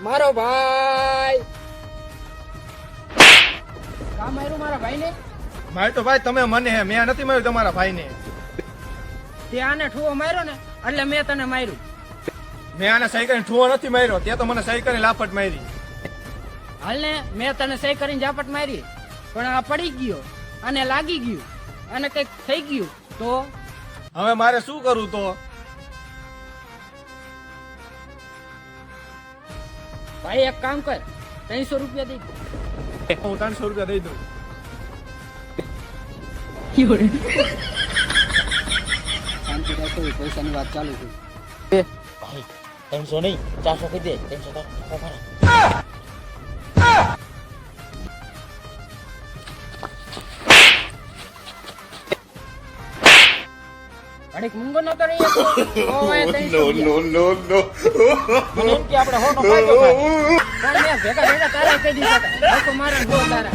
મારો ભાઈ કામ માર્યું મારા ભાઈને. મારે તો ભાઈ તમે મને હે, મેં નથી માર્યું તમારા ભાઈને. તે આને ઠુવો માર્યો ને એટલે મેં તને માર્યું. મેં આને સહી કરીને ઠુવો નથી માર્યો, તે તો મને સહી કરીને લાફટ મારી. હાલ ને મેં તને સહી કરીને ઝાપટ મારી, પણ આ પડી ગયો અને લાગી ગયું અને કઈક થઈ ગયું તો હવે મારે શું કરવું તો? ભાઈ એક કામ કર, 300 રૂપિયા દઈ દે. હું 300 રૂપિયા દઈ દઉં. શાંતિ રાખો, પૈસાની વાત ચાલુ છે. ભાઈ 300 નહીં 400 કહી દે. 300 ઘડીક મૂંગો નતો રહી શકતો. ઓય 300 મને એમ કે આપણે હોનો ફાયદો થાય. પણ મેં ભેગા ભેગા તારા કહી દીધા હતા. મારા ગો તારા